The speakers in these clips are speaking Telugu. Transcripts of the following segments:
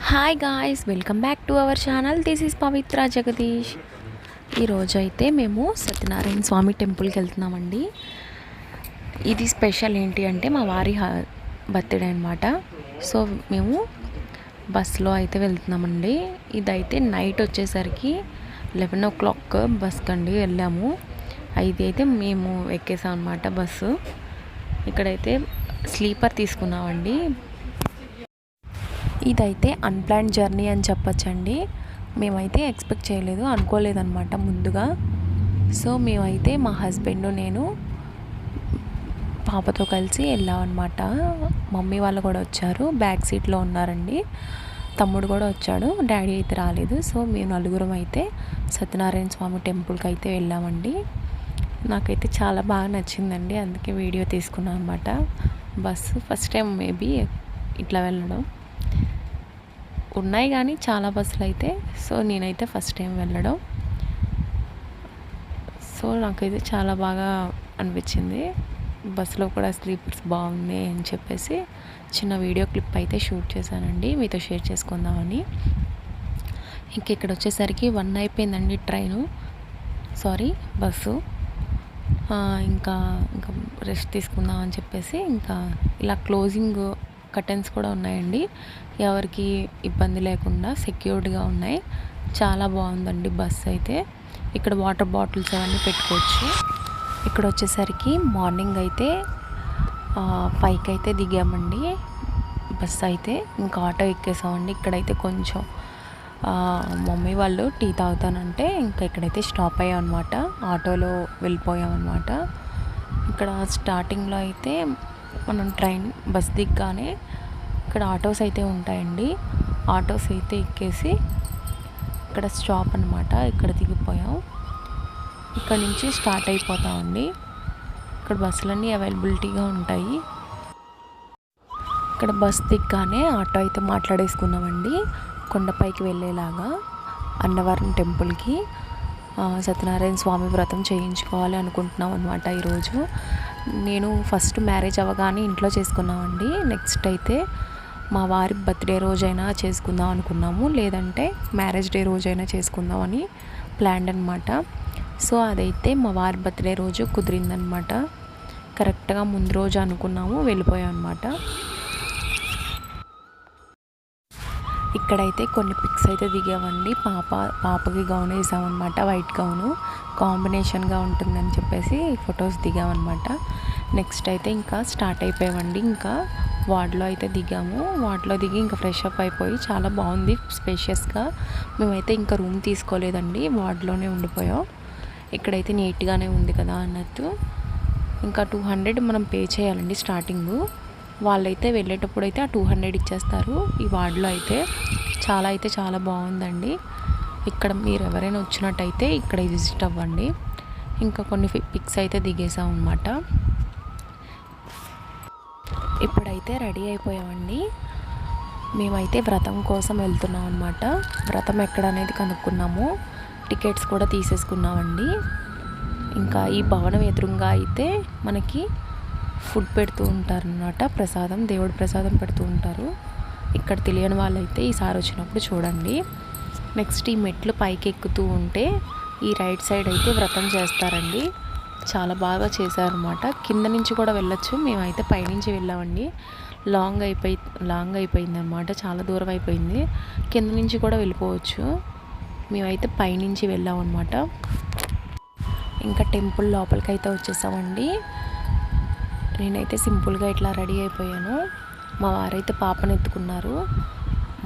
Hi guys, welcome back to our channel. This is Pavithra Jagadeesh. ఈరోజు అయితే మేము సత్యనారాయణ స్వామి టెంపుల్కి వెళ్తున్నామండి. ఇది స్పెషల్ ఏంటి అంటే మా వారి బర్త్డే అనమాట. సో మేము బస్లో అయితే వెళ్తున్నామండి. ఇదైతే నైట్ వచ్చేసరికి 11 o'clock బస్కి అండి వెళ్ళాము. 5 అయితే మేము ఎక్కేసాం అనమాట బస్సు. ఇక్కడైతే స్లీపర్ తీసుకున్నామండి. ఇదైతే అన్ప్లాన్డ్ జర్నీ అని చెప్పచ్చండి. మేమైతే ఎక్స్పెక్ట్ చేయలేదు, అనుకోలేదన్నమాట ముందుగా. సో మేమైతే మా హస్బెండ్, నేను పాపతో కలిసి వెళ్ళామన్నమాట. మమ్మీ వాళ్ళు కూడా వచ్చారు, బ్యాక్ సీట్లో ఉన్నారండి. తమ్ముడు కూడా వచ్చాడు, డాడీ అయితే రాలేదు. సో మేము నలుగురం అయితే సత్యనారాయణ స్వామి టెంపుల్కి అయితే వెళ్ళామండి. నాకైతే చాలా బాగా నచ్చిందండి, అందుకే వీడియో తీసుకున్నాను అనమాట. బస్సు ఫస్ట్ టైం మేబీ ఇట్లా వెళ్ళడం. ఉన్నాయి కానీ చాలా బస్సులు అయితే. సో నేనైతే ఫస్ట్ టైం వెళ్ళడం. సో నాకైతే చాలా బాగా అనిపించింది. బస్సులో కూడా స్లీపర్స్ బాగున్నాయి అని చెప్పేసి చిన్న వీడియో క్లిప్ అయితే షూట్ చేశానండి, మీతో షేర్ చేసుకుందామని. ఇంక ఇక్కడ వచ్చేసరికి 1 అయిపోయిందండి బస్సు. ఇంకా రెస్ట్ తీసుకుందాం అని చెప్పేసి ఇంకా ఇలా క్లోజింగ్ కర్టెన్స్ కూడా ఉన్నాయండి, ఎవరికి ఇబ్బంది లేకుండా సెక్యూర్డ్గా ఉన్నాయి. చాలా బాగుందండి బస్ అయితే. ఇక్కడ వాటర్ బాటిల్స్ అవన్నీ పెట్టుకోవచ్చు. ఇక్కడ వచ్చేసరికి మార్నింగ్ అయితే 5కి అయితే దిగామండి బస్ అయితే. ఇంకా ఆటో ఎక్కేసామండి. ఇక్కడైతే కొంచెం మమ్మీ వాళ్ళు టీ తాగుతానంటే ఇంకా ఇక్కడైతే స్టాప్ అయ్యాం అనమాట. ఆటోలో వెళ్ళిపోయామన్నమాట. ఇక్కడ స్టార్టింగ్లో అయితే మనం బస్ దిగ్గానే ఇక్కడ ఆటోస్ అయితే ఉంటాయండి. ఆటోస్ అయితే ఎక్కేసి ఇక్కడ స్టాప్ అనమాట, ఇక్కడ దిగిపోయాం. ఇక్కడ నుంచి స్టార్ట్ అయిపోతామండి. ఇక్కడ బస్సులన్నీ అవైలబిలిటీగా ఉంటాయి. ఇక్కడ బస్ దిగ్గానే ఆటో అయితే మాట్లాడేసుకున్నామండి, కొండపైకి వెళ్ళేలాగా అన్నవరం టెంపుల్కి. సత్యనారాయణ స్వామి వ్రతం చేయించుకోవాలి అనుకుంటున్నాం అనమాట ఈరోజు. నేను ఫస్ట్ మ్యారేజ్ అవ్వగానే ఇంట్లో చేసుకున్నామండి. నెక్స్ట్ అయితే మా వారి బర్త్డే రోజైనా చేసుకుందాం అనుకున్నాము, లేదంటే మ్యారేజ్ డే రోజైనా చేసుకుందామని ప్లాన్ అనమాట. సో అదైతే మా వారి బర్త్డే రోజు కుదిరిందనమాట. కరెక్ట్గా ముందు రోజు అనుకున్నాము, వెళ్ళిపోయాం అనమాట. ఇక్కడైతే కొన్ని పిక్స్ అయితే దిగామండి. పాపకి గౌన్ వేసామన్నమాట, వైట్ గౌను కాంబినేషన్గా ఉంటుందని చెప్పేసి ఫొటోస్ దిగామన్నమాట. నెక్స్ట్ అయితే ఇంకా స్టార్ట్ అయిపోయామండి. ఇంకా వార్డ్లో అయితే దిగాము. వార్డ్లో దిగి ఇంకా ఫ్రెష్ అప్ అయిపోయి, చాలా బాగుంది స్పేషియస్గా. మేమైతే ఇంకా రూమ్ తీసుకోలేదండి, వార్డ్లోనే ఉండిపోయాం. ఇక్కడైతే నీట్గానే ఉంది కదా అన్నట్టు. ఇంకా 200 మనం పే చేయాలండి స్టార్టింగు. వాళ్ళైతే వెళ్ళేటప్పుడు అయితే ఆ 200 ఇచ్చేస్తారు. ఈ వార్డులో అయితే చాలా బాగుందండి. ఇక్కడ మీరు ఎవరైనా వచ్చినట్టయితే ఇక్కడ విజిట్ అవ్వండి. ఇంకా కొన్ని పిక్స్ అయితే దిగేసాం అన్నమాట. ఇప్పుడైతే రెడీ అయిపోయామండి. మేమైతే వ్రతం కోసం వెళ్తున్నాం అన్నమాట. వ్రతం ఎక్కడ అనేది కనుక్కున్నాము, టికెట్స్ కూడా తీసేసుకున్నామండి. ఇంకా ఈ భవనం ఎదురుగా అయితే మనకి ఫుడ్ పెడుతూ ఉంటారన్నమాట, ప్రసాదం, దేవుడి ప్రసాదం పెడుతూ ఉంటారు. ఇక్కడ తెలియని వాళ్ళైతే ఈసారి వచ్చినప్పుడు చూడండి. నెక్స్ట్ ఈ మెట్లు పైకి ఎక్కుతూ ఉంటే ఈ రైట్ సైడ్ అయితే వ్రతం చేస్తారండి. చాలా బాగా చేశారన్నమాట. కింద నుంచి కూడా వెళ్ళొచ్చు, మేమైతే పైనుంచి వెళ్ళామండి. లాంగ్ అయిపోయింది అనమాట, చాలా దూరం అయిపోయింది. కింద నుంచి కూడా వెళ్ళిపోవచ్చు, మేమైతే పైనుంచి వెళ్ళామన్నమాట. ఇంకా టెంపుల్ లోపలికి అయితే వచ్చేసామండి. నేనైతే సింపుల్గా ఇట్లా రెడీ అయిపోయాను. మా వారైతే పాపను ఎత్తుకున్నారు.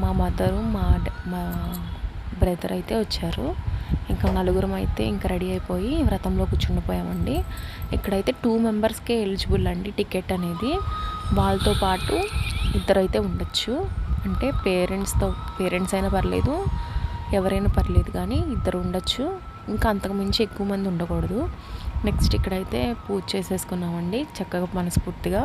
మా మదరు, మా బ్రదర్ అయితే వచ్చారు. ఇంకా నలుగురం అయితే ఇంకా రెడీ అయిపోయి వ్రతంలో కూర్చుండిపోయామండి. ఇక్కడైతే 2 మెంబర్స్కే ఎలిజిబుల్ అండి టికెట్ అనేది. వాళ్ళతో పాటు 2 అయితే ఉండొచ్చు, అంటే పేరెంట్స్ అయినా పర్లేదు, ఎవరైనా పర్లేదు, కానీ 2 ఉండొచ్చు. ఇంకా అంతకుమించి ఎక్కువ మంది ఉండకూడదు. నెక్స్ట్ ఇక్కడైతే పూజ చేసేసుకున్నామండి చక్కగా మనస్ఫూర్తిగా.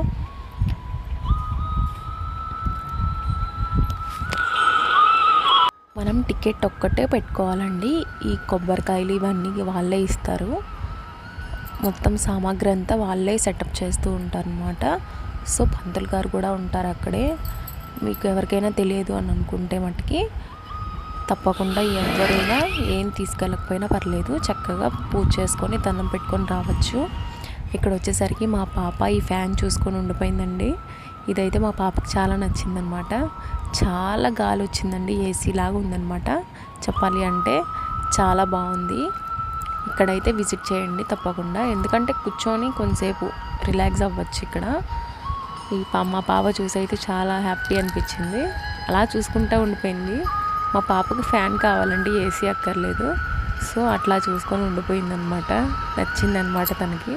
మనం టికెట్ ఒక్కటే పెట్టుకోవాలండి. ఈ కొబ్బరికాయలు ఇవన్నీ వాళ్ళే ఇస్తారు. మొత్తం సామాగ్రి అంతా వాళ్ళే సెటప్ చేస్తూ ఉంటారు అన్నమాట. సో పంతులు గారు కూడా ఉంటారు అక్కడే. మీకు ఎవరికైనా తెలియదు అని అనుకుంటే మట్టుకి తప్పకుండా ఎవరైనా ఏం తీసుకెళ్ళకపోయినా పర్లేదు, చక్కగా పూజ చేసుకొని దండం పెట్టుకొని రావచ్చు. ఇక్కడ వచ్చేసరికి మా పాప ఈ ఫ్యాన్ చూసుకొని ఉండిపోయిందండి. ఇదైతే మా పాపకు చాలా నచ్చిందనమాట. చాలా గాలి వచ్చిందండి, ఏసీ లాగా ఉందన్నమాట. చెప్పాలి అంటే చాలా బాగుంది. ఇక్కడైతే విజిట్ చేయండి తప్పకుండా, ఎందుకంటే కూర్చొని కొంతసేపు రిలాక్స్ అవ్వచ్చు ఇక్కడ. మా పాప చూసి అయితే చాలా హ్యాపీ అనిపించింది, అలా చూసుకుంటూ ఉండిపోయింది. మా పాపకి ఫ్యాన్ కావాలండి, ఏసీ అక్కర్లేదు. సో అట్లా చూసుకొని ఉండిపోయిందనమాట, నచ్చిందనమాట తనకి.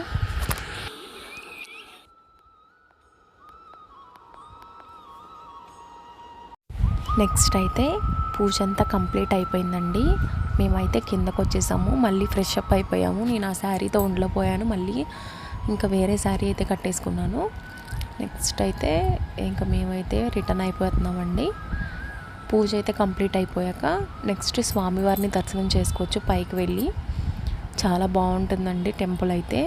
నెక్స్ట్ అయితే పూజ అంతా కంప్లీట్ అయిపోయిందండి. మేమైతే కిందకు వచ్చేసాము, మళ్ళీ ఫ్రెష్ అప్ అయిపోయాము. నేను ఆ శారీతో ఒంట్లో పోయాను, మళ్ళీ ఇంకా వేరే శారీ అయితే కట్టేసుకున్నాను. నెక్స్ట్ అయితే ఇంకా మేమైతే రిటర్న్ అయిపోతున్నామండి. పూజ అయితే కంప్లీట్ అయిపోయాక నెక్స్ట్ స్వామివారిని దర్శనం చేసుకోవచ్చు పైకి వెళ్ళి. చాలా బాగుంటుందండి టెంపుల్ అయితే,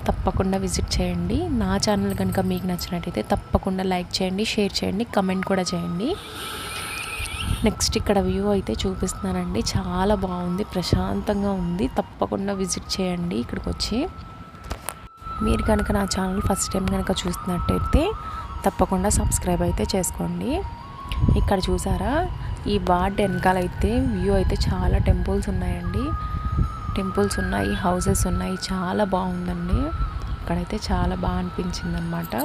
తప్పకుండా విజిట్ చేయండి. నా ఛానల్ కనుక మీకు నచ్చినట్టయితే తప్పకుండా లైక్ చేయండి, షేర్ చేయండి, కమెంట్ కూడా చేయండి. నెక్స్ట్ ఇక్కడ వ్యూ అయితే చూపిస్తున్నానండి, చాలా బాగుంది, ప్రశాంతంగా ఉంది. తప్పకుండా విజిట్ చేయండి ఇక్కడికి వచ్చి. మీరు కనుక నా ఛానల్ ఫస్ట్ టైం కనుక చూస్తున్నట్టయితే తప్పకుండా సబ్స్క్రైబ్ అయితే చేసుకోండి. ఇక్కడ చూసారా, ఈ బార్డ్ వెనకాలైతే వ్యూ అయితే చాలా టెంపుల్స్ ఉన్నాయండి. టెంపుల్స్ ఉన్నాయి, హౌసెస్ ఉన్నాయి, చాలా బాగుందండి. ఇక్కడైతే చాలా బాగా అనిపించింది అనమాట.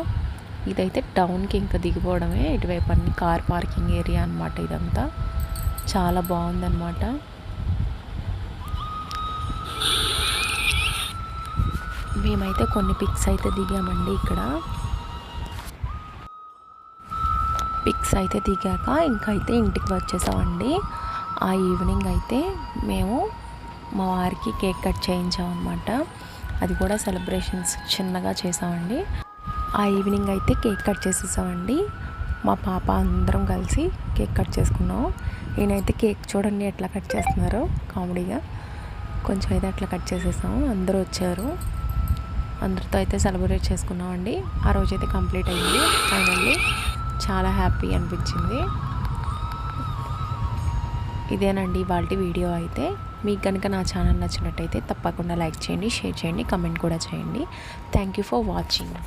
ఇదైతే టౌన్కి ఇంకా దిగిపోవడమే, ఇటువైపు అన్ని కార్ పార్కింగ్ ఏరియా అనమాట. ఇదంతా చాలా బాగుందన్నమాట. మేమైతే కొన్ని పిక్స్ అయితే దిగామండి ఇక్కడ. పిక్స్ అయితే దిగాక ఇంకైతే ఇంటికి వచ్చేసామండి. ఆ ఈవినింగ్ అయితే మేము మా వారికి కేక్ కట్ చేయించామన్నమాట. అది కూడా సెలబ్రేషన్స్ చిన్నగా చేసామండి. ఆ ఈవినింగ్ అయితే కేక్ కట్ చేసేసామండి. మా పాప అందరం కలిసి కేక్ కట్ చేసుకున్నాం. నేనైతే కేక్ చూడండి ఎట్లా కట్ చేస్తున్నారో కామెడీగా. కొంచెం అయితే అట్లా కట్ చేసేసాము, అందరూ వచ్చారు, అందరితో అయితే సెలబ్రేట్ చేసుకున్నామండి. ఆ రోజైతే కంప్లీట్ అయింది ఫైనల్లీ. చాలా హ్యాపీ అనిపించింది. ఇదేనండి ఇవాళ వీడియో అయితే. మీకు కనుక నా ఛానల్ నచ్చినట్టయితే తప్పకుండా లైక్ చేయండి, షేర్ చేయండి, కమెంట్ కూడా చేయండి. Thank you for watching.